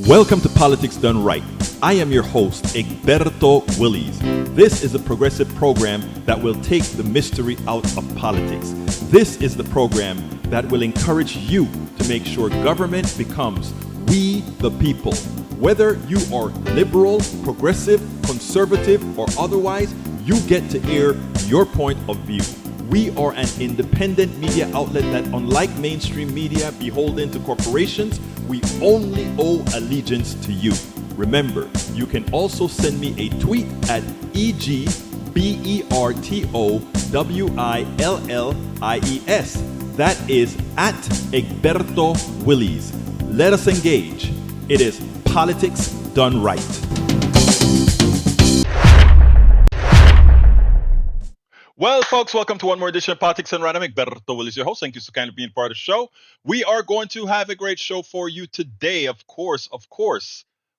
Welcome to Politics Done Right. I am your host, Egberto Willies. This is a progressive program that will take the mystery out of politics. This is the program that will encourage you to make sure government becomes we the people. Whether you are liberal, progressive, conservative, or otherwise, you get to air your point of view. We are an independent media outlet that, unlike mainstream media beholden to corporations, we only owe allegiance to you. Remember, you can also send me a tweet at EGBERTOWILLIES. That is at Egberto Willies. Let us engage. It is Politics Done Right. Well, folks, welcome to one more edition of Politics and Right. I'm Egberto Willies, your host. Thank you so kindly for being part of the show. We are going to have a great show for you today. Of course.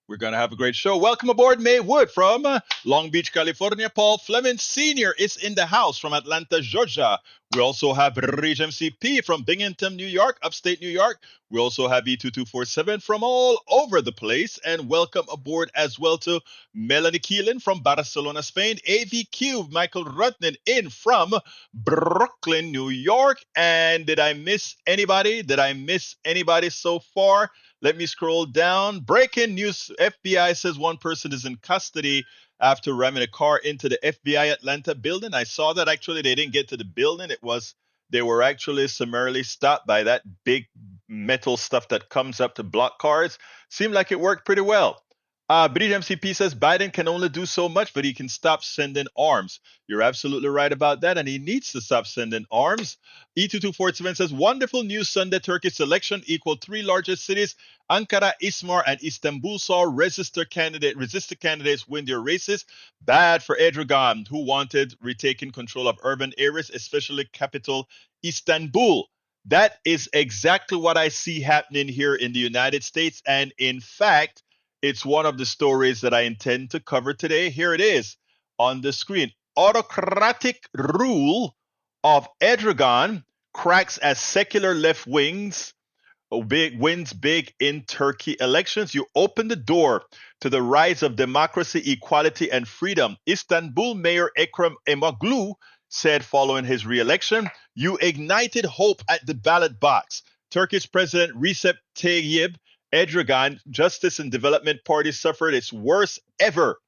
We're going to have a great show. Welcome aboard, May Wood from Long Beach, California. Paul Fleming Sr. is in the house from Atlanta, Georgia. We also have Rage MCP from Binghamton, New York, upstate New York. We also have E2247 from all over the place. And welcome aboard as well to Melanie Keelan from Barcelona, Spain. AVQ, Michael Rutnan in from Brooklyn, New York. And did I miss anybody? So far? Let me scroll down. Breaking news. FBI says one person is in custody after ramming a car into the FBI Atlanta building. I saw that actually they didn't get to the building. They were actually summarily stopped by that big metal stuff that comes up to block cars. Seemed like it worked pretty well. British MCP says Biden can only do so much, but he can stop sending arms. You're absolutely right about that, and he needs to stop sending arms. E2247 says, wonderful news Sunday Turkish election equal three largest cities, Ankara, Izmir, and Istanbul saw resisted candidates win their races. Bad for Erdogan, who wanted retaking control of urban areas, especially capital Istanbul. That is exactly what I see happening here in the United States, and in fact, it's one of the stories that I intend to cover today. Here it is on the screen. Autocratic rule of Erdogan cracks as secular left wins big in Turkey elections. You open the door to the rise of democracy, equality, and freedom. Istanbul Mayor Ekrem İmamoğlu said following his re-election, you ignited hope at the ballot box. Turkish President Recep Tayyip Erdogan Justice and Development Party suffered its worst ever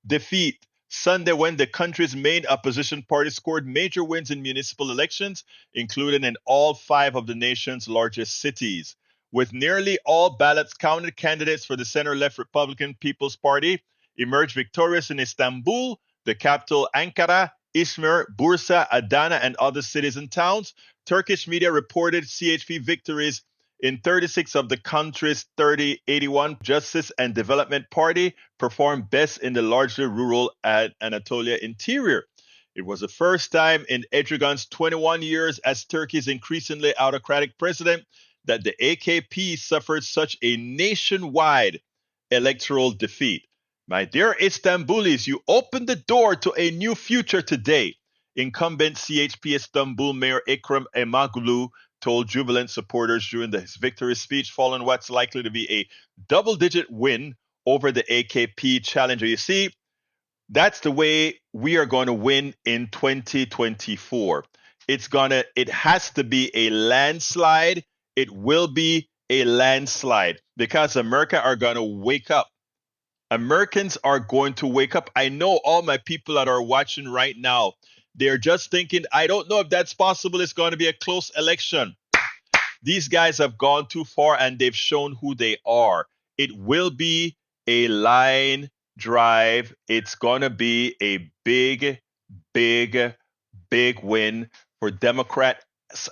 defeat Sunday when the country's main opposition party scored major wins in municipal elections, including in all five of the nation's largest cities. With nearly all ballots counted, candidates for the center-left Republican People's Party emerged victorious in Istanbul, the capital Ankara, Izmir, Bursa, Adana, and other cities and towns. Turkish media reported CHP victories in 36 of the country's 81 Justice and Development Party performed best in the largely rural Anatolia interior. It was the first time in Erdogan's 21 years as Turkey's increasingly autocratic president that the AKP suffered such a nationwide electoral defeat. My dear Istanbulis, you opened the door to a new future today. Incumbent CHP Istanbul Mayor Ekrem İmamoğlu told jubilant supporters during his victory speech following what's likely to be a double-digit win over the AKP challenger. You see, that's the way we are going to win in 2024. It has to be a landslide. It will be a landslide because America are going to wake up. Americans are going to wake up. I know all my people that are watching right now, they're just thinking, I don't know if that's possible. It's going to be a close election. These guys have gone too far and they've shown who they are. It will be a line drive. It's going to be a big win for Democrats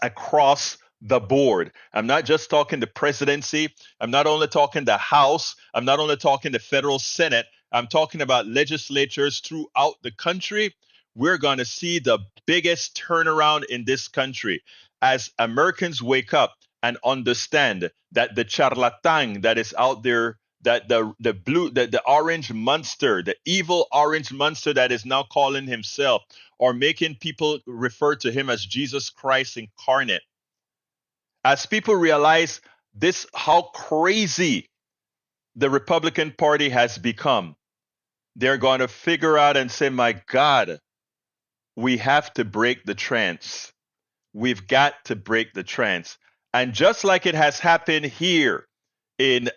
across the board. I'm not just talking the presidency. I'm not only talking the House. I'm not only talking the federal Senate. I'm talking about legislatures throughout the country. We're going to see the biggest turnaround in this country as Americans wake up and understand that the charlatan that is out there, that the orange monster, the evil orange monster that is now calling himself or making people refer to him as Jesus Christ incarnate. As people realize how crazy the Republican Party has become. They're going to figure out and say, my God, we have to break the trance. We've got to break the trance. And just like it has happened here in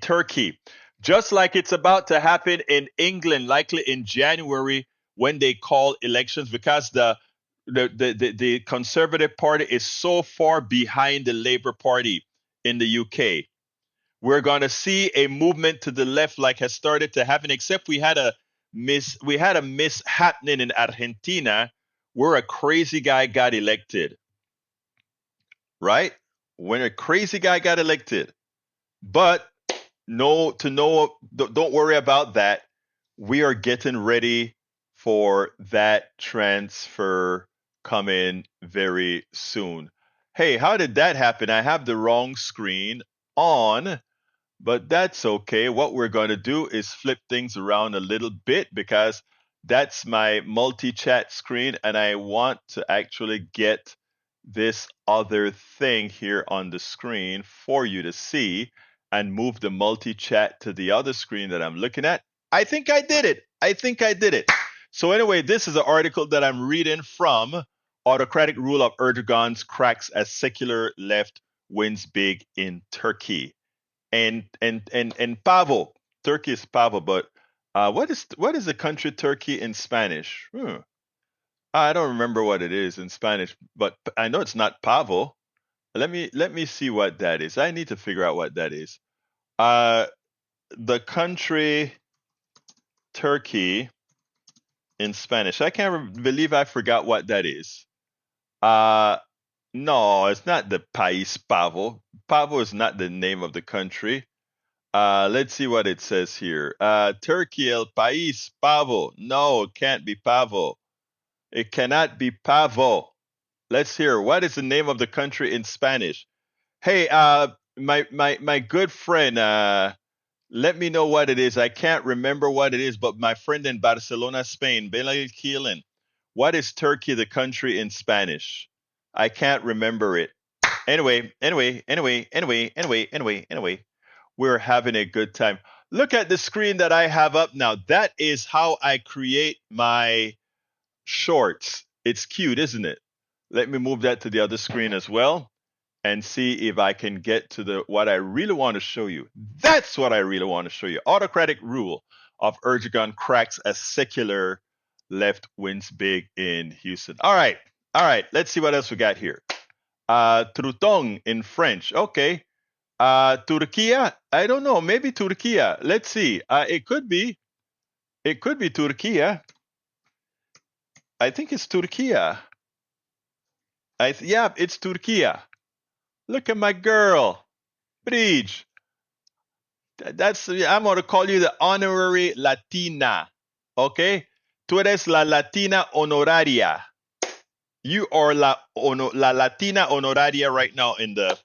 Turkey, just like it's about to happen in England, likely in January when they call elections, because the Conservative Party is so far behind the Labour Party in the UK. We're going to see a movement to the left like has started to happen, except we had a miss happening in Argentina where a crazy guy got elected, right? When a crazy guy got elected. But don't worry about that. We are getting ready for that transfer coming very soon. Hey, how did that happen? I have the wrong screen on, but that's okay. What we're going to do is flip things around a little bit because that's my multi-chat screen and I want to actually get this other thing here on the screen for you to see and move the multi-chat to the other screen that I'm looking at. I think I did it. I think I did it. So anyway, this is an article that I'm reading from Autocratic Rule of Erdogan's Cracks as Secular Left Wins Big in Turkey and pavo. Turkey is pavo, but what is the country Turkey in Spanish? I don't remember what it is in Spanish, but I know it's not pavo. Let me see what that is. I need to figure out what that is. Uh, the country Turkey in Spanish. I can't believe I forgot what that is. Uh, no, it's not the País Pavo. Pavo is not the name of the country. Let's see what it says here. Turkey, el país, pavo. No, it can't be pavo. It cannot be pavo. Let's hear. What is the name of the country in Spanish? Hey, my good friend, let me know what it is. I can't remember what it is, but my friend in Barcelona, Spain, Belal Kielen, what is Turkey, the country in Spanish? I can't remember it. Anyway, we're having a good time. Look at the screen that I have up now. That is how I create my shorts. It's cute, isn't it? Let me move that to the other screen as well and see if I can get to the what I really want to show you. That's what I really want to show you. Autocratic rule of Erdogan cracks as secular left wins big in Houston. All right. All right. Let's see what else we got here. Trutong in French. Okay. Turquia. I don't know. Maybe Turquia. Let's see. It could be. It could be Turquia. I think it's Turquia. Yeah, it's Turquia. Look at my girl, Bridge. I'm going to call you the honorary Latina. Okay? Tú eres la Latina honoraria. You are la Latina honoraria right now in the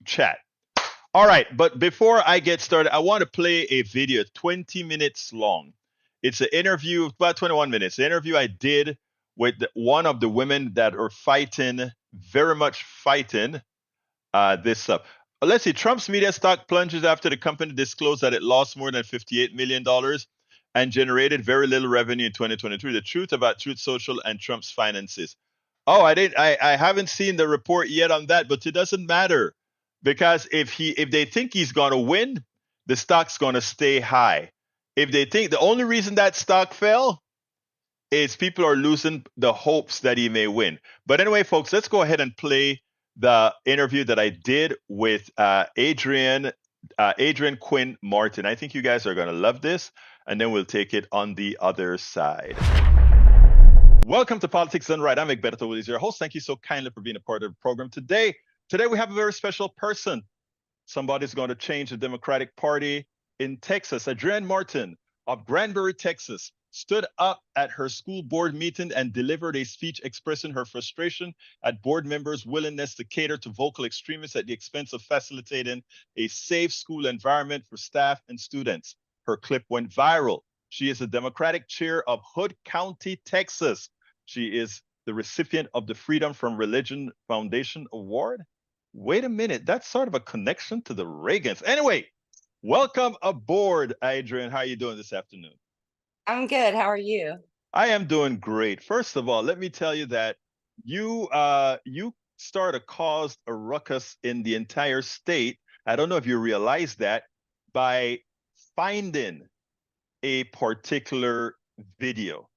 chat. All right, but before I get started, I want to play a video 20 minutes long. It's an interview, about 21 minutes. The interview I did with one of the women that are fighting, very much fighting this up. Let's see. Trump's media stock plunges after the company disclosed that it lost more than $58 million and generated very little revenue in 2023. The truth about Truth Social and Trump's finances. Oh, I haven't seen the report yet on that, but it doesn't matter because if they think he's going to win, the stock's going to stay high. If they think the only reason that stock fell is people are losing the hopes that he may win. But anyway, folks, let's go ahead and play the interview that I did with Adrienne Quinn Martin. I think you guys are going to love this, and then we'll take it on the other side. Welcome to Politics Done Right. I'm Egberto Willies, your host. Thank you so kindly for being a part of the program today. Today we have a very special person. Somebody's going to change the Democratic Party in Texas. Adrienne Martin of Granbury, Texas, stood up at her school board meeting and delivered a speech expressing her frustration at board members' willingness to cater to vocal extremists at the expense of facilitating a safe school environment for staff and students. Her clip went viral. She is the Democratic chair of Hood County, Texas. She is the recipient of the Freedom from Religion Foundation Award. Wait a minute, that's sort of a connection to the Reagans. Anyway, welcome aboard, Adrienne. How are you doing this afternoon? I'm good. How are you? I am doing great. First of all, let me tell you that you started caused a ruckus in the entire state. I don't know if you realize that by finding a particular video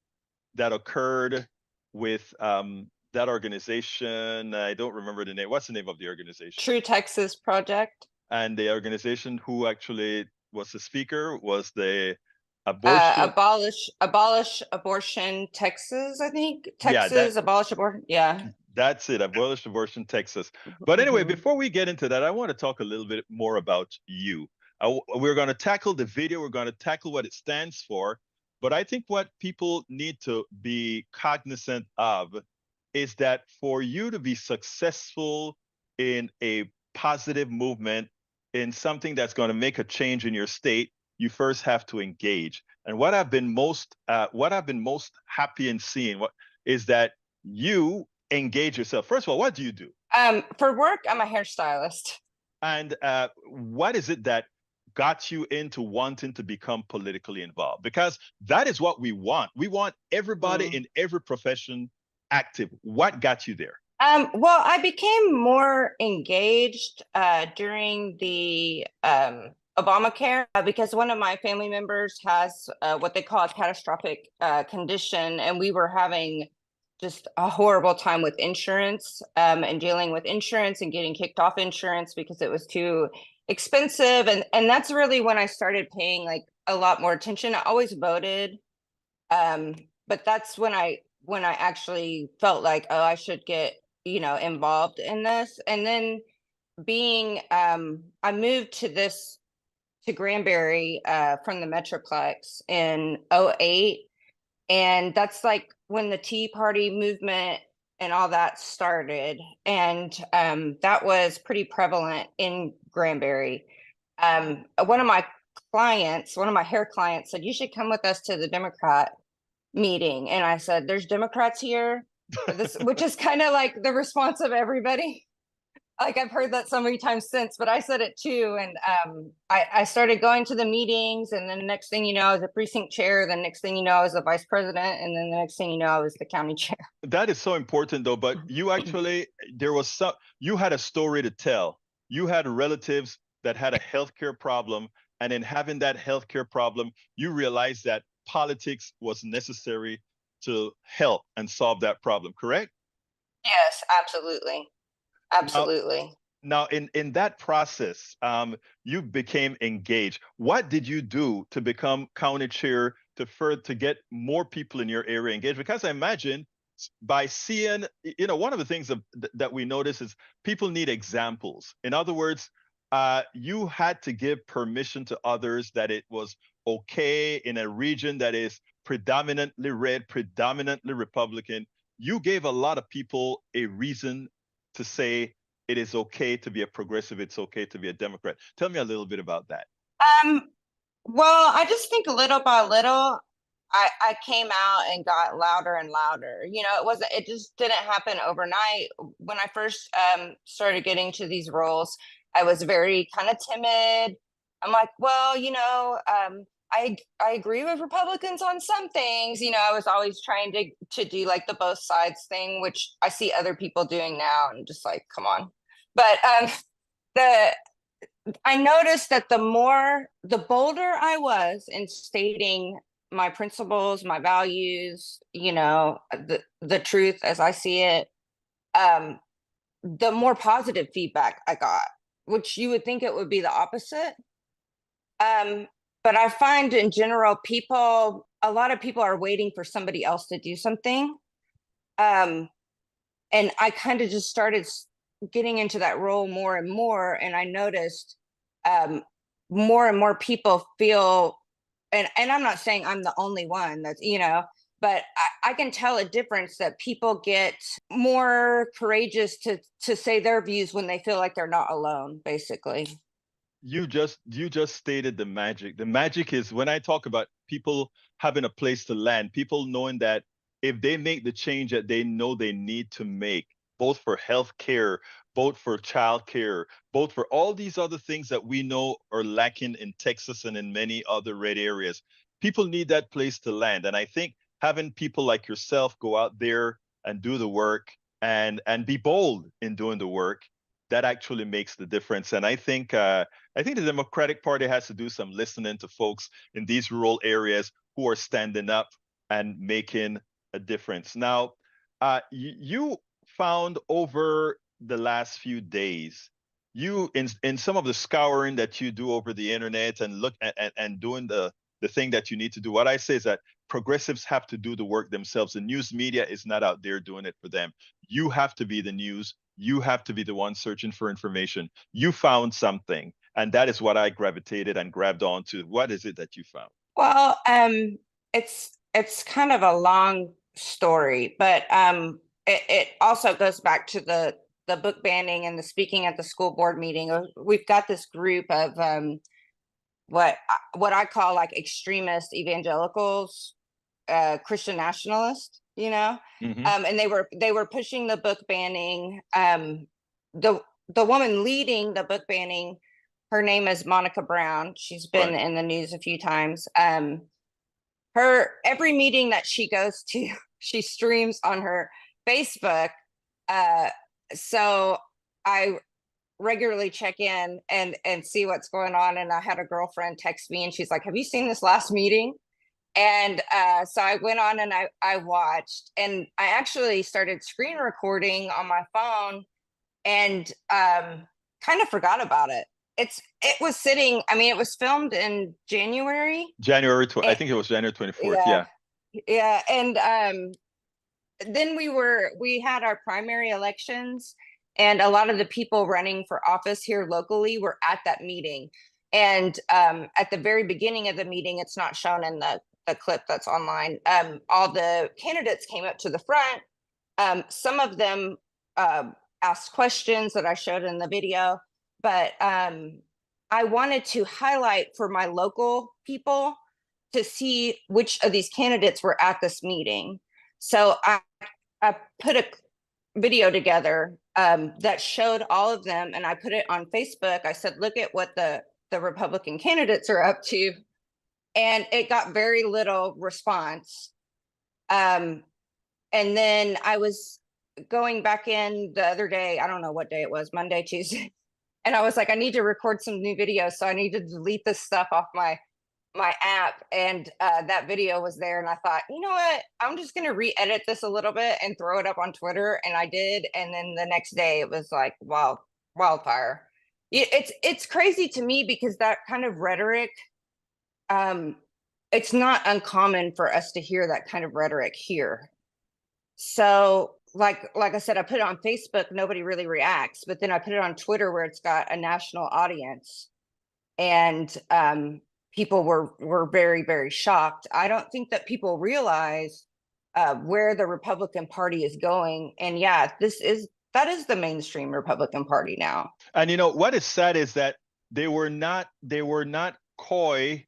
that occurred with that organization. I don't remember the name. What's the name of the organization? True Texas Project. And the organization who actually was the speaker was the abortion. Abolish abortion Texas, I think. Yeah, that Texas abolish abortion. Yeah. that's it. Abolish abortion Texas. But anyway, Hmm. before we get into that, I want to talk a little bit more about you. We're going to tackle the video. We're going to tackle what it stands for. But I think what people need to be cognizant of is that for you to be successful in a positive movement, in something that's going to make a change in your state, you first have to engage. And what I've been most happy in seeing is that you engage yourself. First of all, what do you do? For work, I'm a hairstylist. And what is it that got you into wanting to become politically involved? Because that is what we want. We want everybody Mm. in every profession active. What got you there? Well, I became more engaged during the Obamacare because one of my family members has what they call a catastrophic condition, and we were having just a horrible time with insurance and dealing with insurance and getting kicked off insurance because it was too expensive. And that's really when I started paying like a lot more attention. I always voted, um, but that's when I actually felt like, oh, I should get involved in this. And then being I moved to Granbury from the Metroplex in '08, and that's like when the Tea Party movement and all that started, and that was pretty prevalent in Granbury. One of my one of my hair clients said, you should come with us to the Democrat meeting. And I said, there's Democrats here. This, which is kind of like the response of everybody. Like I've heard that so many times since, but I said it too. And I started going to the meetings, and then the next thing you know, I was a precinct chair. The next thing you know, I was the vice president, and then the next thing you know, I was the county chair. That is so important though, but you actually, you had a story to tell. You had relatives that had a healthcare problem, and in having that healthcare problem, you realized that politics was necessary to help and solve that problem, correct? Yes, absolutely. Now, Absolutely. now in that process, you became engaged. What did you do to become county chair to get more people in your area engaged? Because I imagine by seeing, one of the things that we notice is people need examples. In other words, you had to give permission to others that it was okay in a region that is predominantly red, predominantly Republican. You gave a lot of people a reason to say it is okay to be a progressive, it's okay to be a Democrat. Tell me a little bit about that. Um, well, I just think little by little, I came out and got louder and louder. It just didn't happen overnight. When I first started getting to these roles, I was very kind of timid. I'm like, well, I agree with Republicans on some things. I was always trying to do like the both sides thing, which I see other people doing now, and just like, come on. But the I noticed that the bolder I was in stating my principles, my values, the truth as I see it, um, the more positive feedback I got, which you would think it would be the opposite. Um, but I find in general, a lot of people are waiting for somebody else to do something. Um, and I kind of just started getting into that role more and more, and I noticed um, more and more people feel, and I'm not saying I'm the only one that's but I can tell a difference that people get more courageous to say their views when they feel like they're not alone, basically. You just stated the magic. The magic is when I talk about people having a place to land, people knowing that if they make the change that they know they need to make, both for health care, both for child care, both for all these other things that we know are lacking in Texas and in many other red areas. People need that place to land. And I think having people like yourself go out there and do the work and be bold in doing the work, that actually makes the difference. And I think the Democratic Party has to do some listening to folks in these rural areas who are standing up and making a difference. Now, you found over the last few days, you in some of the scouring that you do over the internet and look at and doing the thing that you need to do. What I say is that progressives have to do the work themselves. The news media is not out there doing it for them. You have to be the news. You have to be the one searching for information. You found something, and that is what I gravitated and grabbed onto. What is it that you found? Well, it's kind of a long story, but it also goes back to the book banning and the speaking at the school board meeting. We've got this group of what I call like extremist evangelicals, Christian nationalists, you know. Mm-hmm. And they were pushing the book banning. The woman leading the book banning, her name is Monica Brown. She's been Right. in the news a few times. Her every meeting that she goes to, she streams on her Facebook. So I regularly check in and see what's going on. And I had a girlfriend text me and she's like, "Have you seen this last meeting?" And so I went on and I watched, and I actually started screen recording on my phone and kind of forgot about it. It was sitting, I mean, it was filmed in January. I think it was January 24th. Yeah. Yeah. Yeah. And then we had our primary elections, and a lot of the people running for office here locally were at that meeting. And at the very beginning of the meeting, it's not shown in the clip that's online. All the candidates came up to the front. Some of them asked questions that I showed in the video, but I wanted to highlight for my local people to see which of these candidates were at this meeting. So I put a video together that showed all of them, and I put it on Facebook. I said, "Look at what the Republican candidates are up to," and it got very little response. And then I was going back in the other day, I don't know what day it was, Monday, Tuesday, and I was like, I need to record some new videos, so I need to delete this stuff off my app. And that video was there, and I thought, you know what, I'm just going to re-edit this a little bit and throw it up on Twitter. And I did, and then the next day it was like wildfire. It's crazy to me because that kind of rhetoric, it's not uncommon for us to hear that kind of rhetoric here. So like I said, I put it on Facebook, nobody really reacts, but then I put it on Twitter where it's got a national audience, and people were very, very shocked. I don't think that people realize where the Republican Party is going. And yeah, that is the mainstream Republican Party now. And you know what is sad is that they were not coy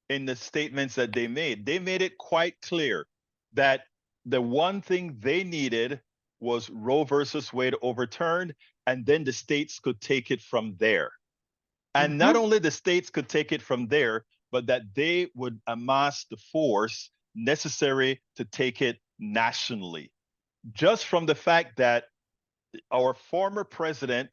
in the statements that they made. They made it quite clear that the one thing they needed was Roe versus Wade overturned, and then the states could take it from there. And not only the states could take it from there, but that they would amass the force necessary to take it nationally. Just from the fact that our former president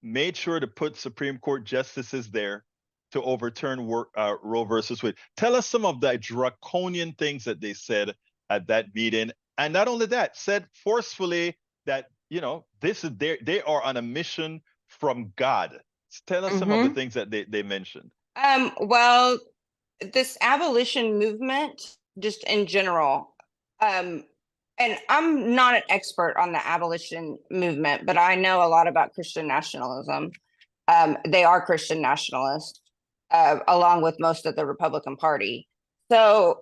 made sure to put Supreme Court justices there to overturn Roe versus Wade. Tell us some of the draconian things that they said at that meeting. And not only that, said forcefully that, you know, they are on a mission from God. Tell us some of the things that they mentioned. Well, this abolition movement, just in general, and I'm not an expert on the abolition movement, but I know a lot about Christian nationalism. They are Christian nationalists, along with most of the Republican Party. So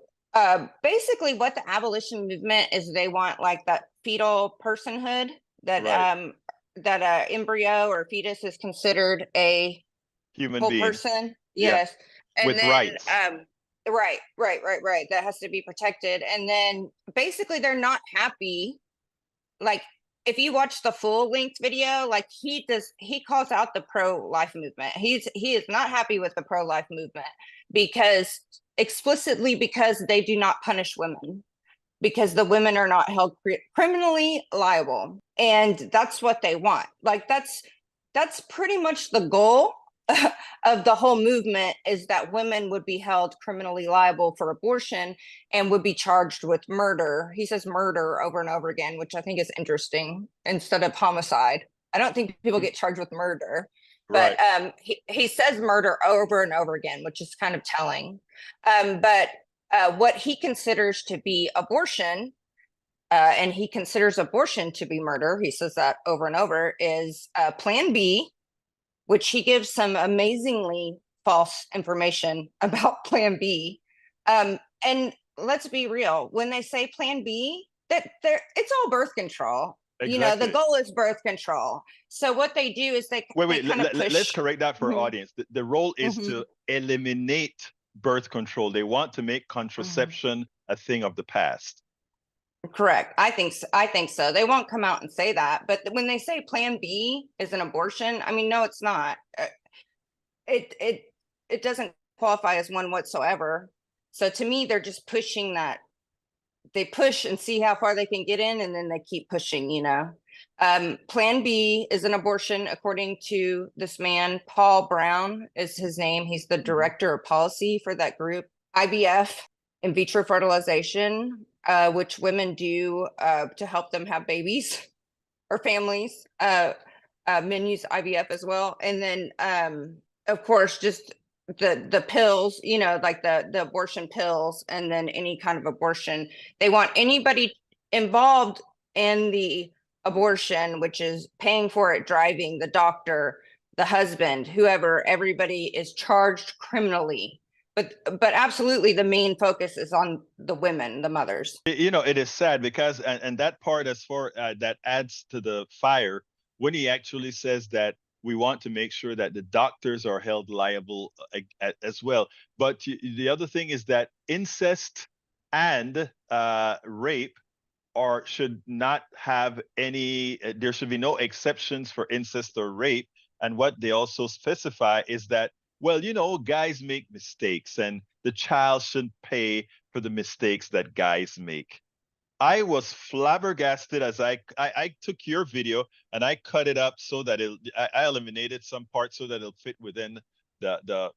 basically, what the abolition movement is, they want like that fetal personhood, that Right. that a embryo or fetus is considered a Human full being. person. Yeah. Yes. And With then rights. right, that has to be protected. And then basically they're not happy, like if you watch the full length video, like he calls out the pro-life movement. He is not happy with the pro-life movement because explicitly because they do not punish women, because the women are not held criminally liable, and that's what they want. Like that's pretty much the goal of the whole movement, is that women would be held criminally liable for abortion and would be charged with murder. He says murder over and over again, which I think is interesting, instead of homicide. I don't think people get charged with murder, but Right. he says murder over and over again, which is kind of telling. But what he considers to be abortion, and he considers abortion to be murder, he says that over and over, is Plan B, which he gives some amazingly false information about Plan B. And let's be real, when they say Plan B, it's all birth control. You know, the Exactly. goal is birth control. So what they do is they Wait. kind of Let's push. correct that for our Mhm, audience. The role is mhm, to eliminate birth control. They want to make mhm. contraception a thing of the past. Correct. I think so. I think so. They won't come out and say that, but when they say Plan B is an abortion, I mean, no, it's not. It it it doesn't qualify as one whatsoever. So to me, they're just pushing that. They push and see how far they can get in, and then they keep pushing. Plan B is an abortion, according to this man. Paul Brown is his name. He's the Mhm. director of policy for that group. IVF, in vitro fertilization, which women do to help them have babies or families. Men use IVF as well, and then of course just the pills, like the abortion pills, and then any kind of abortion. They want anybody involved in the abortion, which is paying for it, driving, the doctor, the husband, whoever, everybody is charged criminally. But absolutely, the main focus is on the women, the mothers. It is sad because, and that part, as far that adds to the fire when he actually says that we want to make sure that the doctors are held liable as well. But the other thing is that incest and rape are should not have any. There should be no exceptions for incest or rape. And what they also specify is that, well, guys make mistakes, and the child shouldn't pay for the mistakes that guys make. I was flabbergasted as I took your video and I cut it up so that I eliminated some parts so that it'll fit within the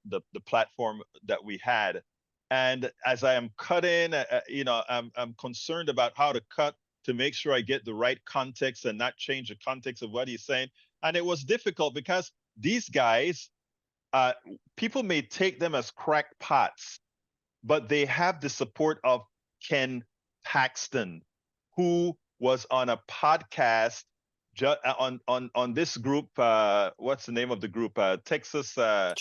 platform that we had. And as I am cutting, I'm concerned about how to cut to make sure I get the right context and not change the context of what he's saying. And it was difficult because these guys, uh, people may take them as crackpots, but they have the support of Ken Paxton, who was on a podcast on this group. What's the name of the group? Texas, the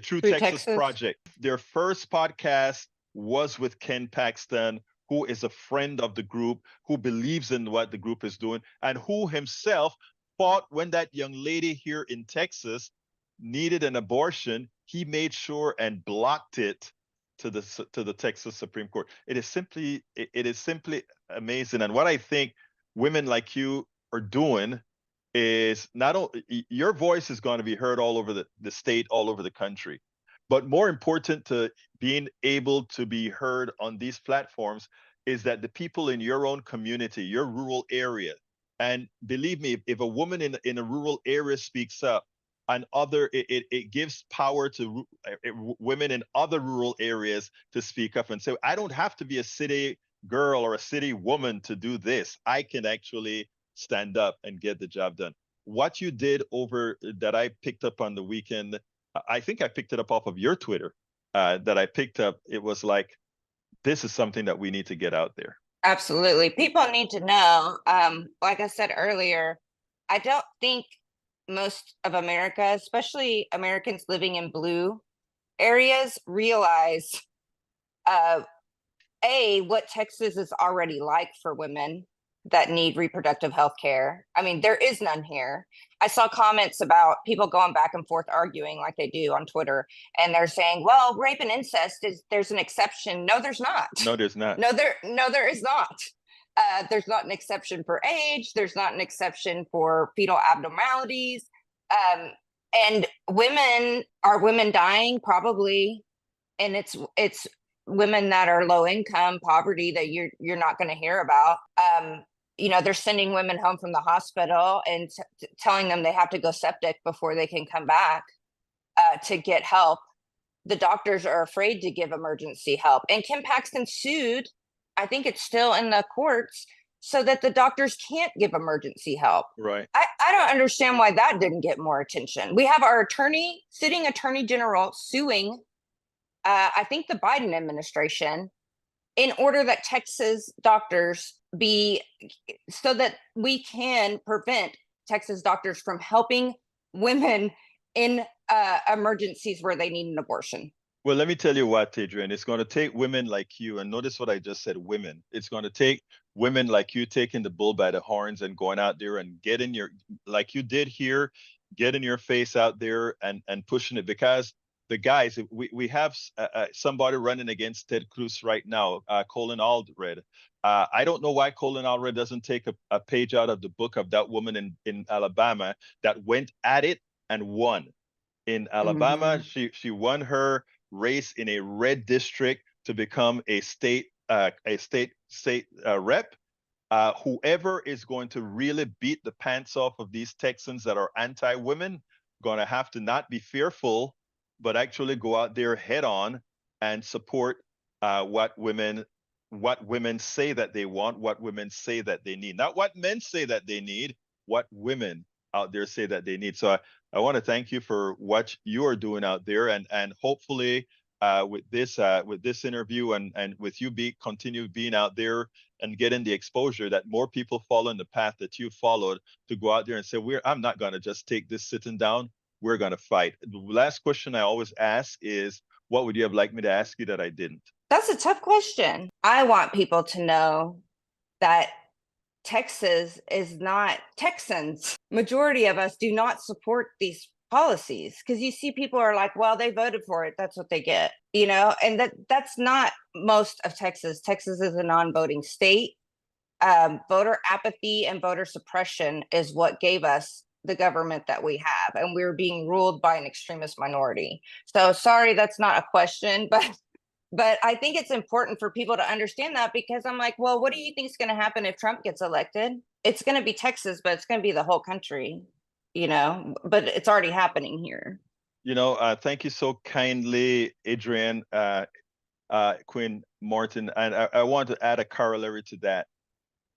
True Through Texas Texas. Project. Their first podcast was with Ken Paxton, who is a friend of the group, who believes in what the group is doing, and who himself fought when that young lady here in Texas needed an abortion. He made sure and blocked it to the Texas Supreme Court. It is simply amazing. And what I think women like you are doing is not only your voice is going to be heard all over the state, all over the country, but more important to being able to be heard on these platforms is that the people in your own community, your rural area, and believe me, if a woman in a rural area speaks up, and it gives power to women in other rural areas to speak up and say, I don't have to be a city girl or a city woman to do this. I can actually stand up and get the job done. What you did over that I picked up on the weekend, I think I picked it up off of your Twitter, that I picked up. It was like, this is something that we need to get out there. Absolutely. People need to know. Like I said earlier, I don't think most of America, especially Americans living in blue areas, realize uh, what Texas is already like for women that need reproductive health care. I mean, there is none here. I saw comments about people going back and forth arguing like they do on Twitter, and they're saying, well, rape and incest there's an exception. No, there's not. No, there's not. No, there is not. There's not an exception for age. There's not an exception for fetal abnormalities. And women dying? Probably. And it's women that are low income, poverty, that you're not going to hear about. They're sending women home from the hospital and telling them they have to go septic before they can come back to get help. The doctors are afraid to give emergency help. And Kim Paxton sued, I think it's still in the courts, so that the doctors can't give emergency help. Right. I don't understand why that didn't get more attention. We have our sitting attorney general suing, I think, the Biden administration in order that Texas doctors so that we can prevent Texas doctors from helping women in emergencies where they need an abortion. Well, let me tell you what, Adrienne, it's going to take women like you, and notice what I just said, women. It's going to take women like you taking the bull by the horns and going out there and getting like you did here, getting your face out there and pushing it. Because the guys, we have somebody running against Ted Cruz right now, Colin Allred. I don't know why Colin Allred doesn't take a page out of the book of that woman in Alabama that went at it and won. In Alabama, she won her race in a red district to become a state rep. Whoever is going to really beat the pants off of these Texans that are anti-women, going to have to not be fearful, but actually go out there head on and support what women say that they want, what women say that they need, not what men say that they need, what women out there say that they need. So I want to thank you for what you are doing out there, and hopefully with this interview and with you continue being out there and getting the exposure, that more people follow in the path that you followed, to go out there and say, I'm not going to just take this sitting down. We're going to fight. The last question I always ask is, what would you have liked me to ask you that I didn't? That's a tough question. I want people to know that Texas is not Texans. Majority of us do not support these policies, because you see people are like, well, they voted for it, that's what they get, and that's not most of Texas. Texas is a non-voting state. Voter apathy and voter suppression is what gave us the government that we have, and we're being ruled by an extremist minority. So sorry, that's not a question, but I think it's important for people to understand that, because I'm like, well, what do you think is going to happen if Trump gets elected? It's going to be Texas, but it's going to be the whole country, but it's already happening here. Thank you so kindly, Adrienne Quinn Martin. And I want to add a corollary to that.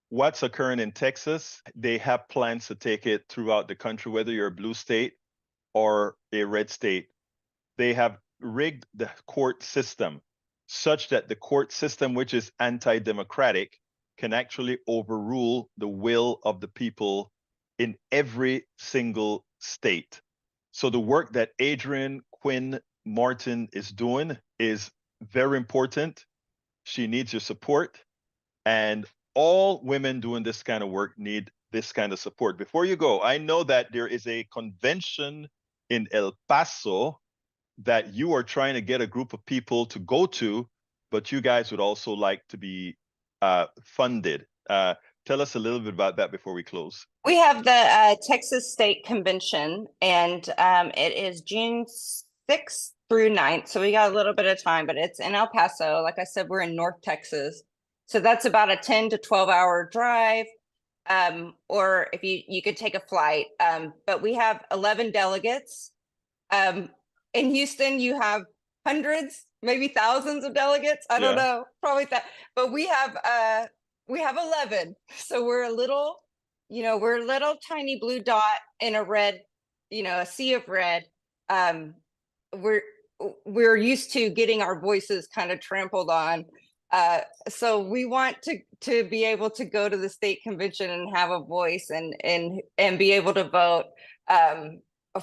What's occurring in Texas, they have plans to take it throughout the country, whether you're a blue state or a red state. They have rigged the court system such that the court system, which is anti-democratic, can actually overrule the will of the people in every single state. So the work that Adrienne Quinn Martin is doing is very important. She needs your support, and all women doing this kind of work need this kind of support. Before you go, I know that there is a convention in El Paso that you are trying to get a group of people to go to, but you guys would also like to be funded. Tell us a little bit about that before we close. We have the Texas State Convention, and it is June 6th through 9th. So we got a little bit of time, but it's in El Paso. Like I said, we're in North Texas. So that's about a 10 to 12-hour drive, or if you could take a flight. But we have 11 delegates. In Houston, you have hundreds, maybe thousands of delegates. I don't know, probably that. But we have 11. So we're a little tiny blue dot in a red, a sea of red. We're used to getting our voices kind of trampled on. So we want to be able to go to the state convention and have a voice and be able to vote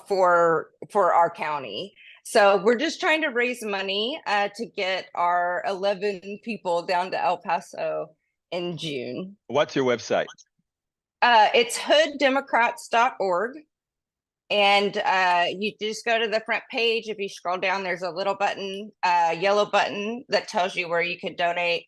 for our county. So we're just trying to raise money to get our 11 people down to El Paso in June. What's your website? It's hooddemocrats.org. And you just go to the front page. If you scroll down, there's a little button, yellow button that tells you where you could donate.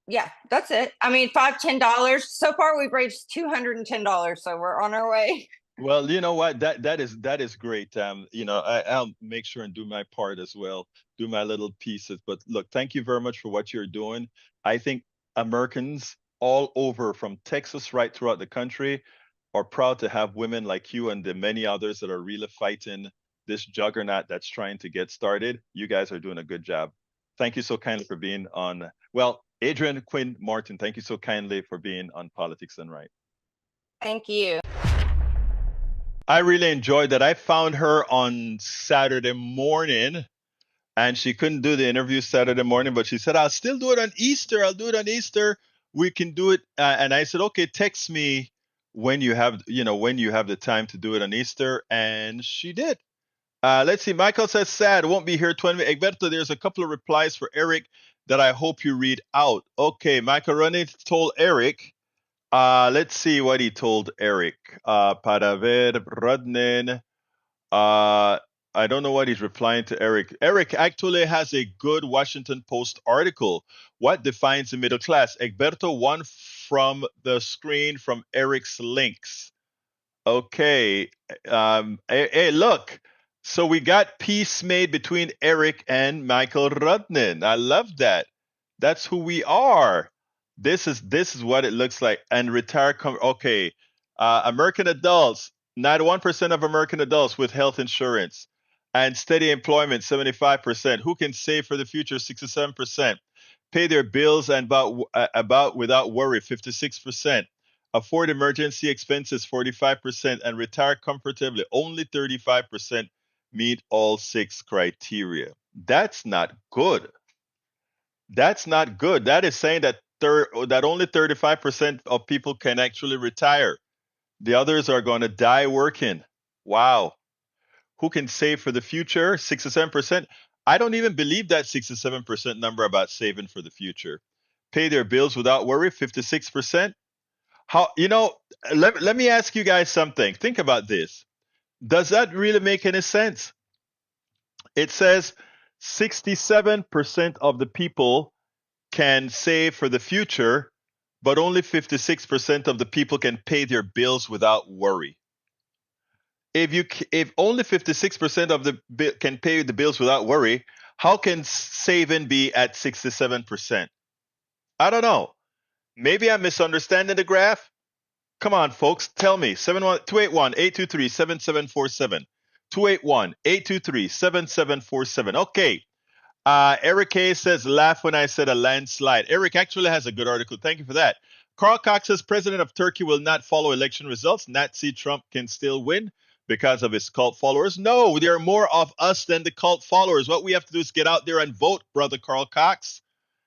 Yeah, that's it. I mean, $5, $10. So far, we've raised $210, so we're on our way. Well, you know what? That is great. I'll make sure and do my part as well, do my little pieces. But look, thank you very much for what you're doing. I think Americans all over from Texas right throughout the country are proud to have women like you and the many others that are really fighting this juggernaut that's trying to get started. You guys are doing a good job. Thank you so kindly for being on. Well, Adrienne Quinn Martin, thank you so kindly for being on Politics and Right. Thank you. I really enjoyed that. I found her on Saturday morning and she couldn't do the interview Saturday morning, but she said, I'll still do it on Easter. I'll do it on Easter. We can do it. And I said, okay, text me when you have, when you have the time to do it on Easter. And she did. Let's see. Michael says, sad, won't be here 20 minutes. Egberto, there's a couple of replies for Eric that I hope you read out. Okay, Michael Ronnie told Eric. Let's see what he told Eric. Para ver, Rodnen. I don't know what he's replying to Eric. Eric actually has a good Washington Post article. What defines the middle class? Egberto, one from the screen from Eric's links. Okay. Hey, look. So we got peace made between Eric and Michael Rudnin. I love that. That's who we are. This is what it looks like. And retire. Okay. American adults. 91% of American adults with health insurance and steady employment. 75%. Who can save for the future? 67%. Pay their bills and about without worry. 56%. Afford emergency expenses 45%, and retire comfortably only 35% meet all six criteria. That's not good. That's not good. That is saying that that only 35% of people can actually retire. The others are going to die working. Wow. Who can save for the future? 67%. I don't even believe that 67% number about saving for the future. Pay their bills without worry, 56%. How, let me ask you guys something. Think about this. Does that really make any sense? It says 67% of the people can save for the future, but only 56% of the people can pay their bills without worry. If only 56% of the can pay the bills without worry, how can saving be at 67%? I don't know. Maybe I'm misunderstanding the graph. Come on, folks, tell me. 281-823-7747. 281-823-7747. Okay. Eric A says, laugh when I said a landslide. Eric actually has a good article. Thank you for that. Carl Cox says, President of Turkey will not follow election results. Nazi Trump can still win because of his cult followers. No, there are more of us than the cult followers. What we have to do is get out there and vote, brother Carl Cox.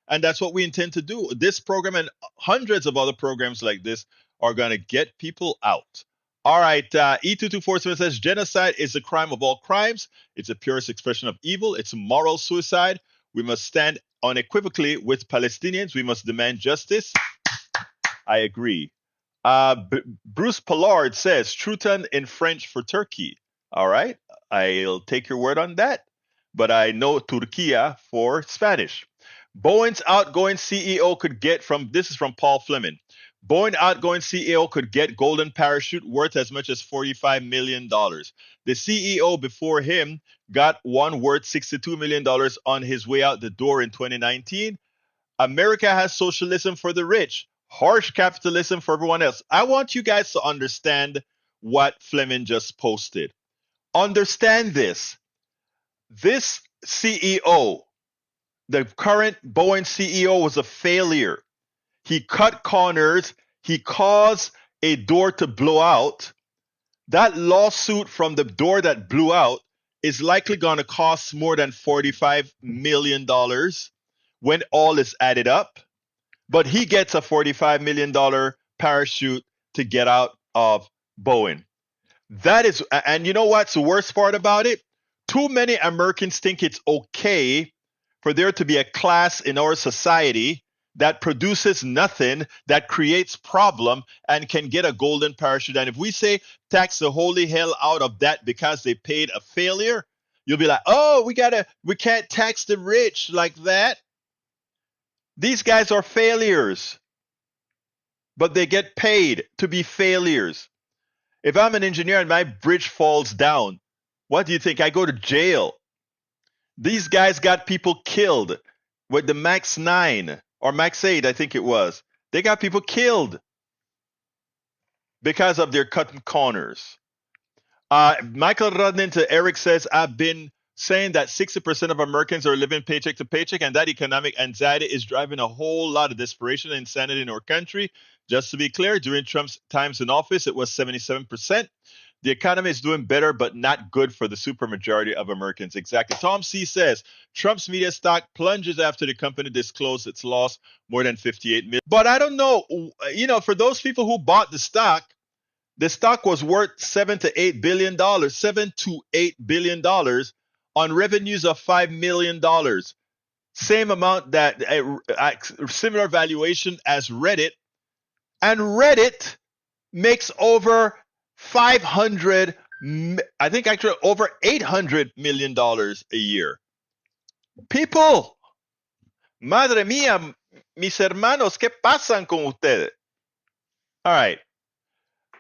And that's what we intend to do. This program and hundreds of other programs like this are going to get people out. All right. E2247 says genocide is a crime of all crimes. It's the purest expression of evil. It's moral suicide. We must stand unequivocally with Palestinians. We must demand justice. I agree. Bruce Pollard says Truton in French for Turkey. All right. I'll take your word on that. But I know Turquía for Spanish. Boeing's outgoing CEO could get this is from Paul Fleming. Boeing outgoing CEO could get golden parachute worth as much as $45 million. The CEO before him got one worth $62 million on his way out the door in 2019. America has socialism for the rich, harsh capitalism for everyone else. I want you guys to understand what Fleming just posted. Understand this. This CEO, the current Boeing CEO, was a failure. He cut corners. He caused a door to blow out. That lawsuit from the door that blew out is likely going to cost more than $45 million when all is added up. But he gets a $45 million parachute to get out of Boeing. That is, and you know what's the worst part about it? Too many Americans think it's okay for there to be a class in our society that produces nothing, that creates problem, and can get a golden parachute. And if we say tax the holy hell out of that because they paid a failure, you'll be like, oh, we can't tax the rich like that. These guys are failures, but they get paid to be failures. If I'm an engineer and my bridge falls down, what do you think? I go to jail. These guys got people killed with the Max 9 or Max 8, I think it was. They got people killed because of their cutting corners. Michael Rudnin to Eric says, I've been saying that 60% of Americans are living paycheck to paycheck, and that economic anxiety is driving a whole lot of desperation and insanity in our country. Just to be clear, during Trump's times in office, it was 77%. The economy is doing better, but not good for the supermajority of Americans. Exactly. Tom C says Trump's media stock plunges after the company disclosed its loss more than 58 million. But I don't know, for those people who bought the stock was worth $7 to $8 billion, $7 to $8 billion on revenues of $5 million. Same amount that similar valuation as Reddit, and Reddit makes over 500, I think actually over $800 million a year. People, madre mía, mis hermanos, ¿qué pasan con ustedes? All right.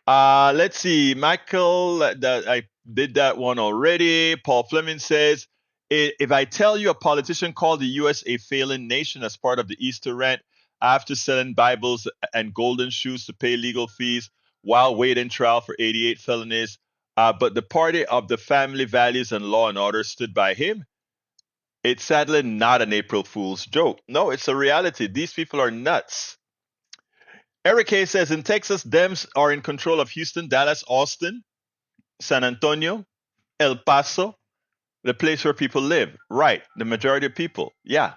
Let's see. Michael, I did that one already. Paul Fleming says, if I tell you a politician called the U.S. a failing nation as part of the Easter rant after selling Bibles and golden shoes to pay legal fees while waiting trial for 88 felonies, but the party of the family values and law and order stood by him, it's sadly not an April Fool's joke. No, it's a reality. These people are nuts. Eric Hayes says in Texas, Dems are in control of Houston, Dallas, Austin, San Antonio, El Paso, the place where people live. Right, the majority of people. Yeah.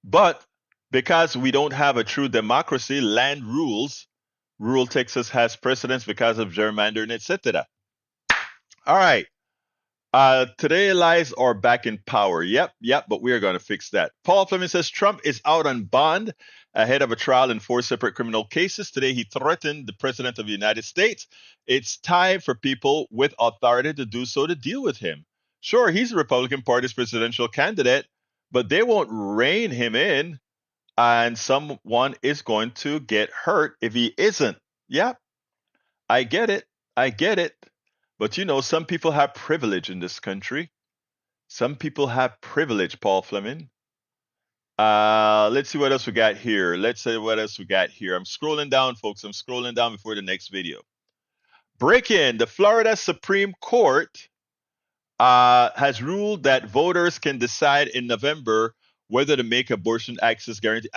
But because we don't have a true democracy, land rules. Rural Texas has precedence because of gerrymandering, etc. All right. Today lies are back in power. Yep, but we are going to fix that. Paul Fleming says Trump is out on bond ahead of a trial in 4 separate criminal cases. Today he threatened the President of the United States. It's time for people with authority to do so to deal with him. Sure, he's the Republican Party's presidential candidate, but they won't rein him in, and someone is going to get hurt if he isn't. Yep, I get it. But some people have privilege in this country. Some people have privilege, Paul Fleming. Let's see what else we got here. I'm scrolling down, folks. I'm scrolling down before the next video. Break-in. The Florida Supreme Court has ruled that voters can decide in November whether to make abortion access guarantee.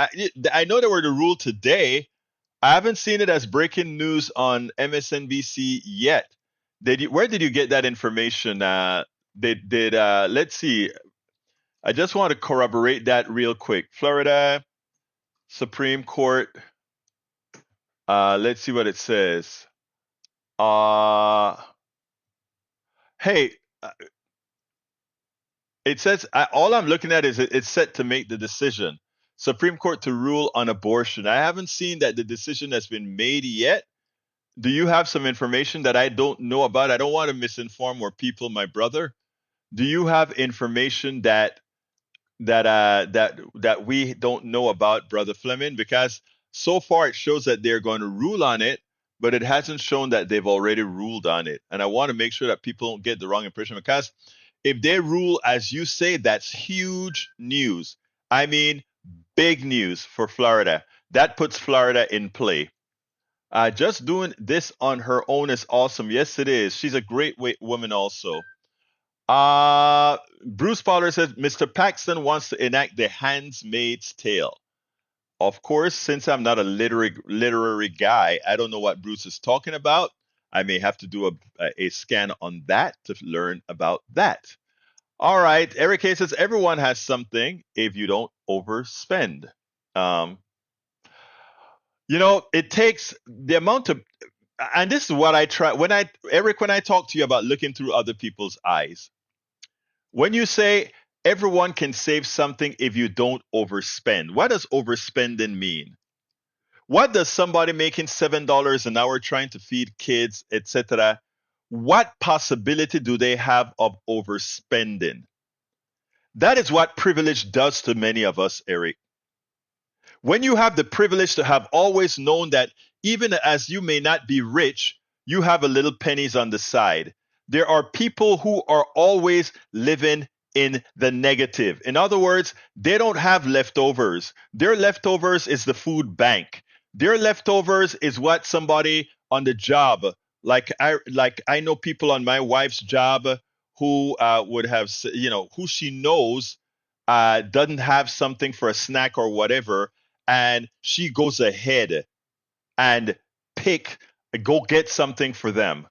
I know there were the rule today. I haven't seen it as breaking news on MSNBC yet. Where did you get that information? Let's see. I just want to corroborate that real quick. Florida Supreme Court. Let's see what it says. Hey, it says all I'm looking at is it's set to make the decision. Supreme Court to rule on abortion. I haven't seen that the decision has been made yet. Do you have some information that I don't know about? I don't want to misinform more people, my brother. Do you have information that we don't know about, Brother Fleming? Because so far it shows that they're going to rule on it, but it hasn't shown that they've already ruled on it. And I want to make sure that people don't get the wrong impression, because if they rule as you say, that's huge news. I mean, big news for Florida. That puts Florida in play. Just doing this on her own is awesome. Yes, it is. She's a great woman also. Bruce Fowler says Mr. Paxton wants to enact The Handmaid's Tale. Of course, since I'm not a literary guy, I don't know what Bruce is talking about. I may have to do a scan on that to learn about that. All right. Eric K says everyone has something if you don't overspend. It takes the amount of, and this is what I try when I talk to you about looking through other people's eyes. When you say everyone can save something if you don't overspend, what does overspending mean? What does somebody making $7 an hour trying to feed kids, etc., what possibility do they have of overspending? That is what privilege does to many of us, Eric. When you have the privilege to have always known that even as you may not be rich, you have a little pennies on the side. There are people who are always living in the negative. In other words, they don't have leftovers. Their leftovers is the food bank. Their leftovers is what somebody on the job, like I know people on my wife's job who would have, who she knows doesn't have something for a snack or whatever, and she goes ahead and pick go get something for them,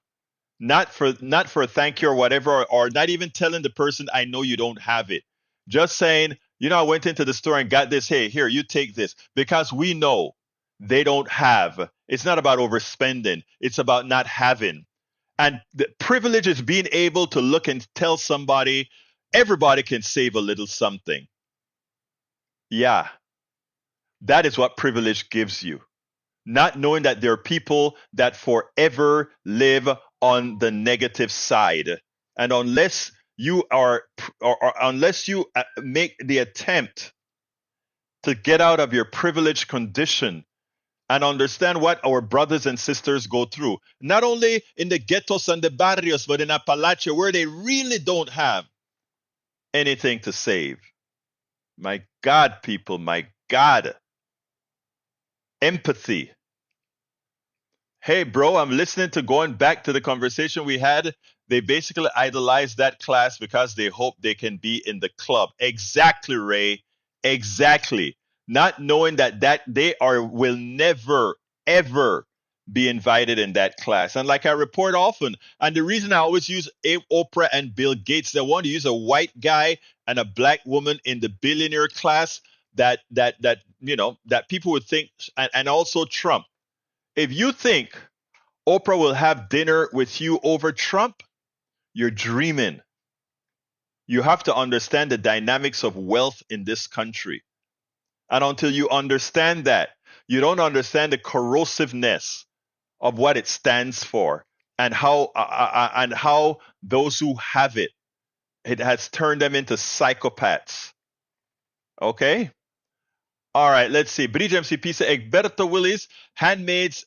not for a thank you or whatever, or not even telling the person I know you don't have it, just saying, I went into the store and got this, hey, here, you take this, because we know they don't have. It's not about overspending, it's about not having. And the privilege is being able to look and tell somebody everybody can save a little something. Yeah, that is what privilege gives you. Not knowing that there are people that forever live on the negative side. And unless you are, or unless you make the attempt to get out of your privileged condition and understand what our brothers and sisters go through, not only in the ghettos and the barrios, but in Appalachia, where they really don't have anything to save. My God, people, my God. Empathy. Hey, bro, I'm listening to going back to the conversation we had. They basically idolize that class because they hope they can be in the club. Exactly, Ray. Exactly. Not knowing that they are will never ever be invited in that class. And like I report often, and the reason I always use Oprah and Bill Gates, they want to use a white guy and a black woman in the billionaire class, that people would think, and also Trump. If you think Oprah will have dinner with you over Trump, you're dreaming. You have to understand the dynamics of wealth in this country. And until you understand that, you don't understand the corrosiveness of what it stands for, and how those who have it has turned them into psychopaths. Okay? All right, let's see. Bridge MCP said Egberto Willis, Handmaid's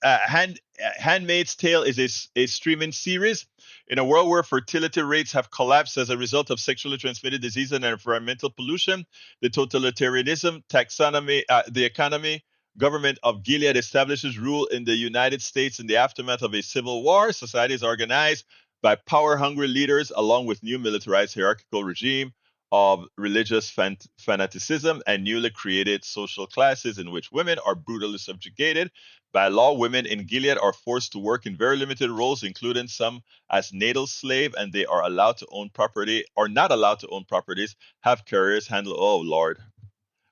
Tale is a streaming series. In a world where fertility rates have collapsed as a result of sexually transmitted disease and environmental pollution, the totalitarianism, taxonomy, the economy, government of Gilead establishes rule in the United States in the aftermath of a civil war. Society is organized by power-hungry leaders along with new militarized hierarchical regime of religious fanaticism and newly created social classes in which women are brutally subjugated. By law, women in Gilead are forced to work in very limited roles, including some as natal slave, and they are allowed to own property or not allowed to own properties, have careers, handle. Oh, Lord.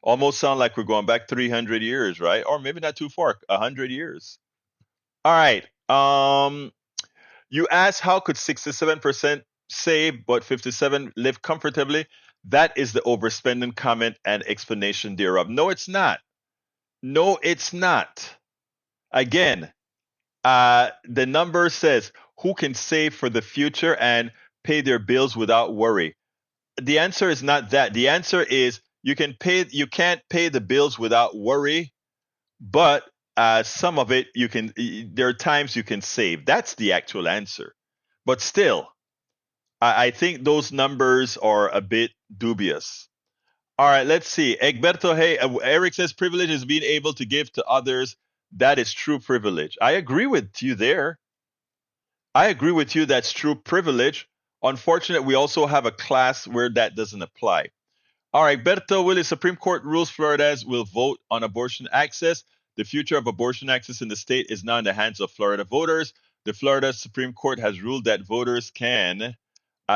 Almost sound like we're going back 300 years, right? Or maybe not too far, 100 years. All right. You asked how could 67% save but 57 live comfortably? That is the overspending comment and explanation thereof. No, it's not. No, it's not. Again, the number says who can save for the future and pay their bills without worry. The answer is not that. The answer is you can't pay the bills without worry, but some of it there are times you can save. That's the actual answer. But still, I think those numbers are a bit dubious. All right, let's see. Egberto, hey, Eric says privilege is being able to give to others. That is true privilege. I agree with you there. I agree with you. That's true privilege. Unfortunately, we also have a class where that doesn't apply. All right, Berto Willis, Supreme Court rules Florida's will vote on abortion access. The future of abortion access in the state is now in the hands of Florida voters. The Florida Supreme Court has ruled that voters can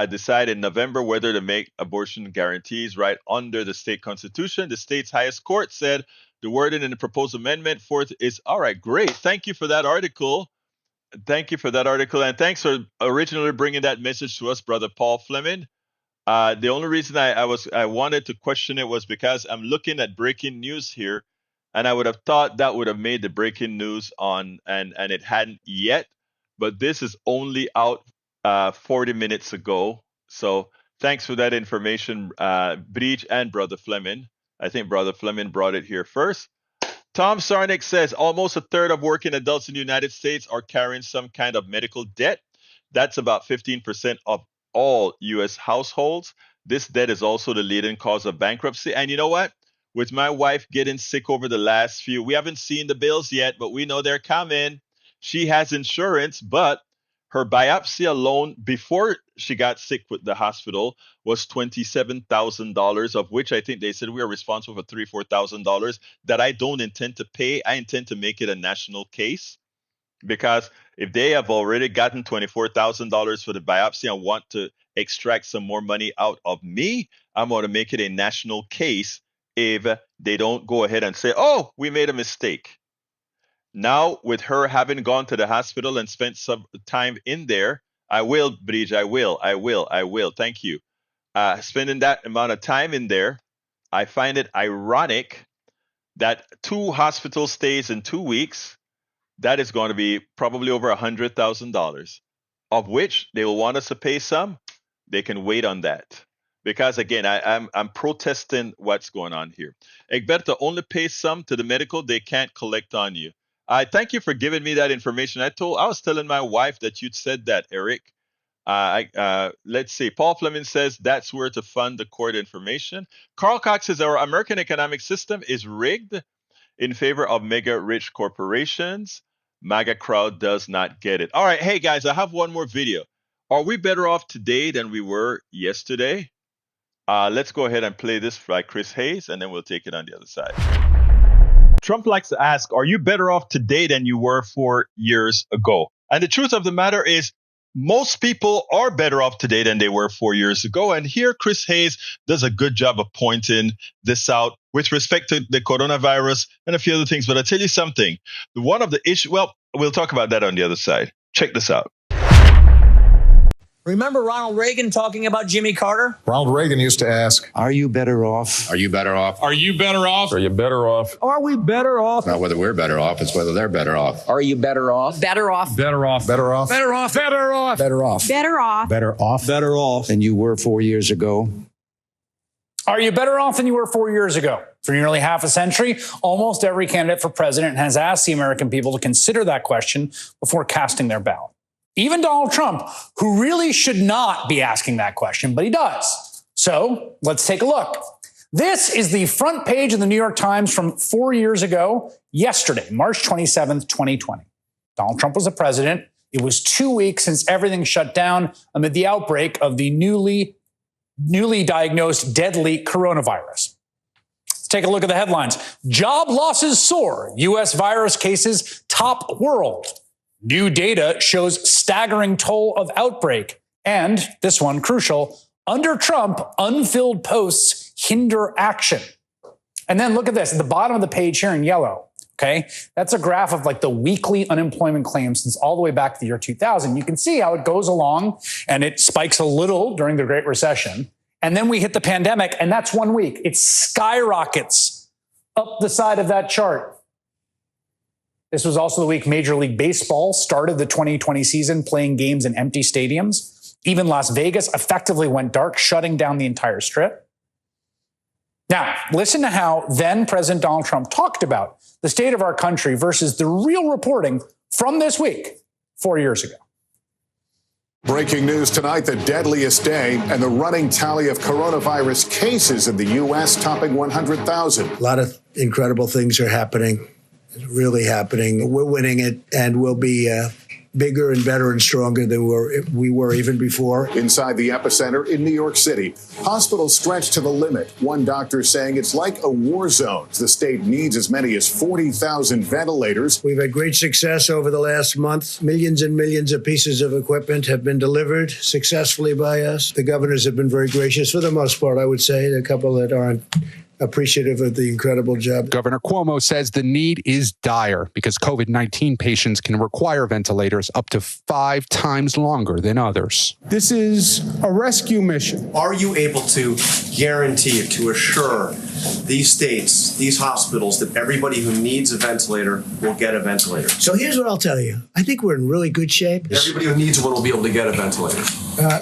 decide in November whether to make abortion guarantees right under the state constitution. The state's highest court said the wording in the proposed amendment fourth is all right. Great. Thank you for that article. Thank you for that article. And thanks for originally bringing that message to us, Brother Paul Fleming. The only reason I wanted to question it was because I'm looking at breaking news here, and I would have thought that would have made the breaking news on, and it hadn't yet. But this is only out 40 minutes ago. So thanks for that information, Breach and Brother Fleming. I think Brother Fleming brought it here first. Tom Sarnick says almost a third of working adults in the United States are carrying some kind of medical debt. That's about 15% of all U.S. households. This debt is also the leading cause of bankruptcy. And you know what? With my wife getting sick over the last few, we haven't seen the bills yet, but we know they're coming. She has insurance, but her biopsy alone before she got sick with the hospital was $27,000, of which I think they said we are responsible for $3,000-$4,000 that I don't intend to pay. I intend to make it a national case, because if they have already gotten $24,000 for the biopsy and want to extract some more money out of me, I'm going to make it a national case if they don't go ahead and say, oh, we made a mistake. Now, with her having gone to the hospital and spent some time in there, I will, Bridge, I will. Thank you. Spending that amount of time in there, I find it ironic that 2 hospital stays in 2 weeks, that is going to be probably over $100,000, of which they will want us to pay some. They can wait on that. Because again, I'm protesting what's going on here. Egberto, only pay some to the medical, they can't collect on you. I thank you for giving me that information. I was telling my wife that you'd said that, Eric. Let's see. Paul Fleming says that's where to fund the court information. Carl Cox says our American economic system is rigged in favor of mega rich corporations. MAGA crowd does not get it. All right. Hey, guys, I have one more video. Are we better off today than we were yesterday? Let's go ahead and play this by Chris Hayes, and then we'll take it on the other side. Trump likes to ask, are you better off today than you were 4 years ago? And the truth of the matter is, most people are better off today than they were 4 years ago. And here, Chris Hayes does a good job of pointing this out with respect to the coronavirus and a few other things. But I'll tell you something. One of the issues, well, we'll talk about that on the other side. Check this out. Remember Ronald Reagan talking about Jimmy Carter? Ronald Reagan used to ask, are you better off? are you better off? Are you better off? Are you better off? Are we better off? Not whether we're better off, it's whether they're better off. Are you better off? Better off. Better off. Better off? Better off. Better off. Better off. Better off. Better off. Better off. Than you were 4 years ago. Are you better off than you were 4 years ago? For nearly half a century, almost every candidate for president has asked the American people to consider that question before casting their ballot. Even Donald Trump, who really should not be asking that question, but he does. So let's take a look. This is the front page of the New York Times from 4 years ago, yesterday, March 27th, 2020. Donald Trump was the president. It was 2 weeks since everything shut down amid the outbreak of the newly diagnosed deadly coronavirus. Let's take a look at the headlines. Job losses soar. U.S. virus cases top world. New data shows staggering toll of outbreak. And this one, crucial, under Trump, unfilled posts hinder action. And then look at this at the bottom of the page here in yellow. Okay, that's a graph of like the weekly unemployment claims since all the way back to the year 2000. You can see how it goes along and it spikes a little during the Great Recession. And then we hit the pandemic, and that's 1 week. It skyrockets up the side of that chart. This was also the week Major League Baseball started the 2020 season playing games in empty stadiums. Even Las Vegas effectively went dark, shutting down the entire strip. Now, listen to how then President Donald Trump talked about the state of our country versus the real reporting from this week 4 years ago. Breaking news tonight, the deadliest day and the running tally of coronavirus cases in the U.S. topping 100,000. A lot of incredible things are happening. It's really happening. We're winning it, and we'll be bigger and better and stronger than we were even before. Inside the epicenter in New York City, hospitals stretched to the limit. One doctor saying it's like a war zone. The state needs as many as 40,000 ventilators. We've had great success over the last month. Millions and millions of pieces of equipment have been delivered successfully by us. The governors have been very gracious for the most part, I would say. There are a couple that aren't appreciative of the incredible job. Governor Cuomo says the need is dire because COVID-19 patients can require ventilators up to 5 times longer than others. This is a rescue mission. Are you able to guarantee, to assure these states, these hospitals, that everybody who needs a ventilator will get a ventilator. So here's what I'll tell you. I think we're in really good shape. Everybody who needs one will be able to get a ventilator.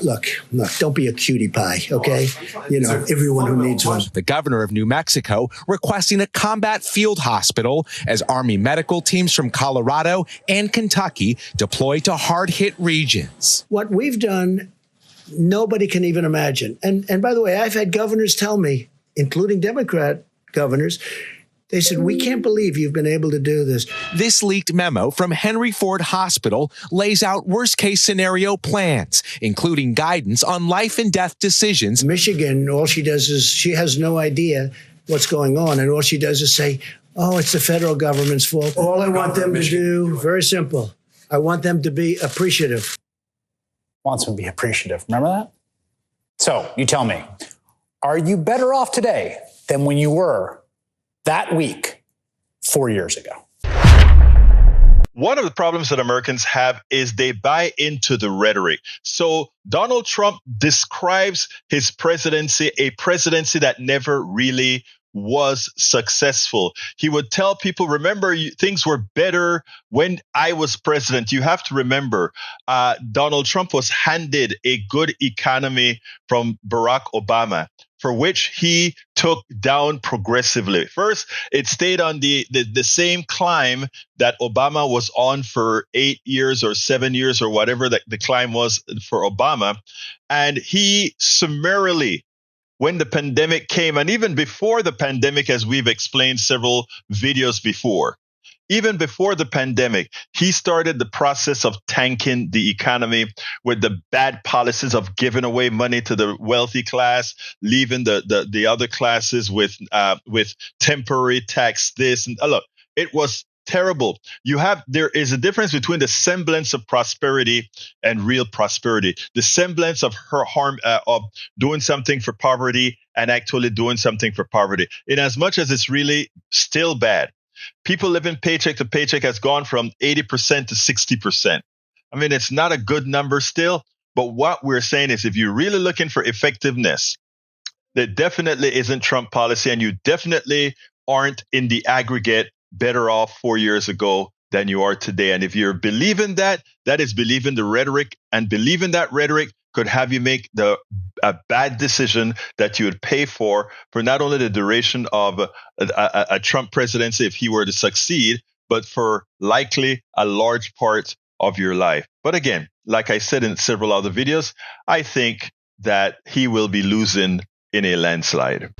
Look, don't be a cutie pie, okay? Everyone who needs one. The governor of New Mexico requesting a combat field hospital as Army medical teams from Colorado and Kentucky deploy to hard-hit regions. What we've done, nobody can even imagine. And by the way, I've had governors tell me, including Democrat governors, they said, we can't believe you've been able to do this. This leaked memo from Henry Ford Hospital lays out worst-case scenario plans, including guidance on life and death decisions. Michigan, all she does is she has no idea what's going on, and all she does is say, oh, it's the federal government's fault. All I want them to do, very simple, I want them to be appreciative. Wants them to be appreciative. Remember that? So you tell me, are you better off today than when you were that week 4 years ago? One of the problems that Americans have is they buy into the rhetoric. So Donald Trump describes his presidency, a presidency that never really was successful. He would tell people, remember, things were better when I was president. You have to remember, Donald Trump was handed a good economy from Barack Obama, for which he took down progressively. First, it stayed on the same climb that Obama was on for 8 years or 7 years or whatever the climb was for Obama. And he summarily, when the pandemic came, and even before the pandemic, as we've explained several videos before, even before the pandemic, he started the process of tanking the economy with the bad policies of giving away money to the wealthy class, leaving the other classes with temporary tax this. And look, it was terrible. There is a difference between the semblance of prosperity and real prosperity. The semblance of of doing something for poverty and actually doing something for poverty. In as much as it's really still bad. People living paycheck to paycheck has gone from 80% to 60%. I mean, it's not a good number still, but what we're saying is if you're really looking for effectiveness, there definitely isn't Trump policy, and you definitely aren't in the aggregate better off 4 years ago than you are today. And if you're believing that, that is believing the rhetoric, and believing that rhetoric could have you make a bad decision that you would pay for not only the duration of a Trump presidency if he were to succeed, but for likely a large part of your life. But again, like I said in several other videos, I think that he will be losing in a landslide.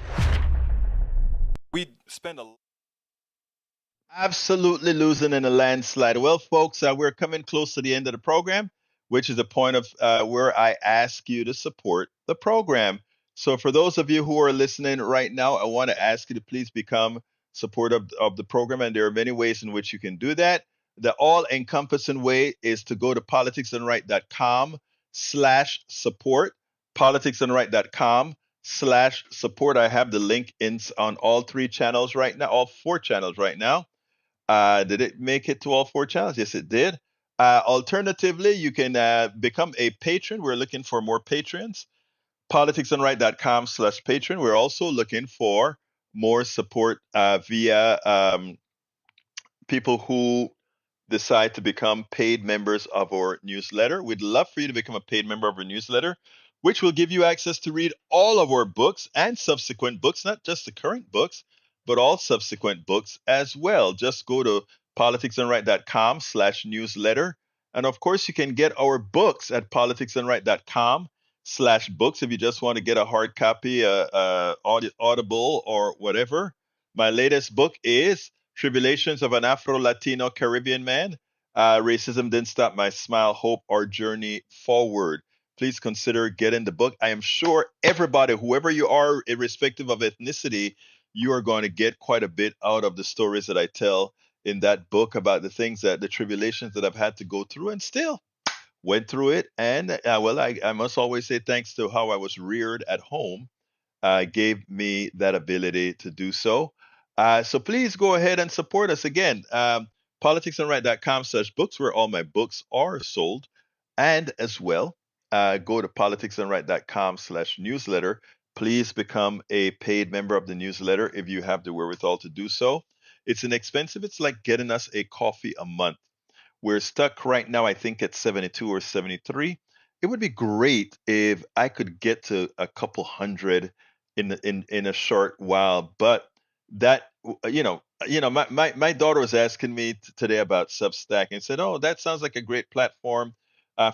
We spend absolutely losing in a landslide. Well, folks, we're coming close to the end of the program, which is the point of where I ask you to support the program. So for those of you who are listening right now, I want to ask you to please become supportive of the program. And there are many ways in which you can do that. The all-encompassing way is to go to politicsandright.com/support, politicsandright.com/support. I have the link on all 3 channels right now, all 4 channels right now. Did it make it to all 4 channels? Yes, it did. Alternatively, you can become a patron. We're looking for more patrons. politicsandright.com/patron. We're also looking for more support via people who decide to become paid members of our newsletter. We'd love for you to become a paid member of our newsletter, which will give you access to read all of our books and subsequent books, not just the current books, but all subsequent books as well. Just go to politicsandright.com/newsletter. And of course, you can get our books at politicsandright.com/books if you just want to get a hard copy, Audible or whatever. My latest book is Tribulations of an Afro-Latino Caribbean Man. Racism Didn't Stop My Smile, Hope, Our Journey Forward. Please consider getting the book. I am sure everybody, whoever you are, irrespective of ethnicity, you are going to get quite a bit out of the stories that I tell in that book about the things the tribulations that I've had to go through, and still went through it. And I must always say thanks to how I was reared at home, gave me that ability to do so. So please go ahead and support us. Again, politicsandright.com/books, where all my books are sold. And as well, go to politicsandright.com/newsletter, please become a paid member of the newsletter if you have the wherewithal to do so. It's inexpensive. It's like getting us a coffee a month. We're stuck right now, I think, at 72 or 73. It would be great if I could get to a couple hundred in a short while. But that my daughter was asking me today about Substack and said, "Oh, that sounds like a great platform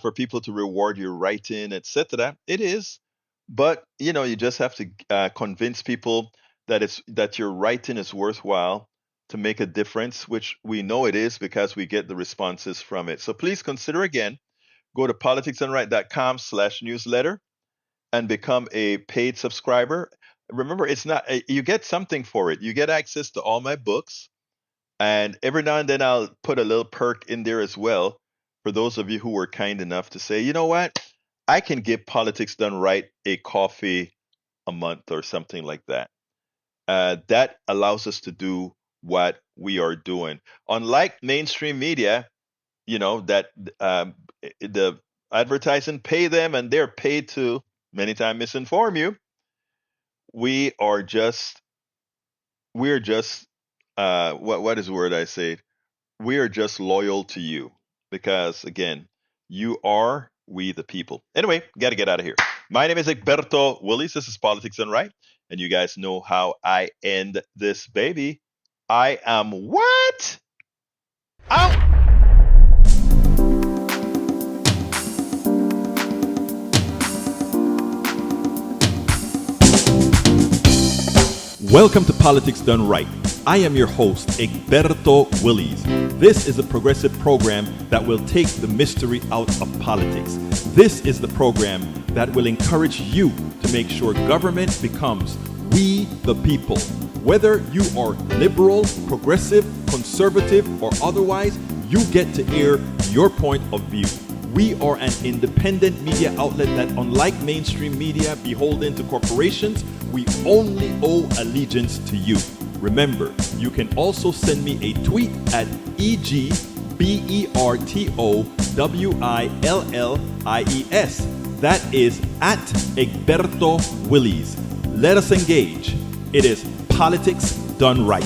for people to reward your writing, etc." It is, but you just have to convince people that your writing is worthwhile to make a difference, which we know it is because we get the responses from it. So please consider again, go to politicsdoneright.com/newsletter and become a paid subscriber. Remember, it's not, you get something for it. You get access to all my books. And every now and then I'll put a little perk in there as well for those of you who were kind enough to say, you know what, I can give Politics Done Right a coffee a month or something like that. That allows us to do what we are doing. Unlike mainstream media, that the advertising pay them and they're paid to many times misinform you. We're just what is the word I say? We are just loyal to you because again, you are we the people. Anyway, got to get out of here. My name is Egberto Willis. This is Politics Done Right, and you guys know how I end this baby. I am what? Out. Welcome to Politics Done Right. I am your host, Egberto Willis. This is a progressive program that will take the mystery out of politics. This is the program that will encourage you to make sure government becomes we the people. Whether you are liberal, progressive, conservative, or otherwise, you get to air your point of view. We are an independent media outlet that, unlike mainstream media beholden to corporations, we only owe allegiance to you. Remember, you can also send me a tweet at EGBERTOWILLIES. That is at Egberto Willis. Let us engage. It is Politics Done Right.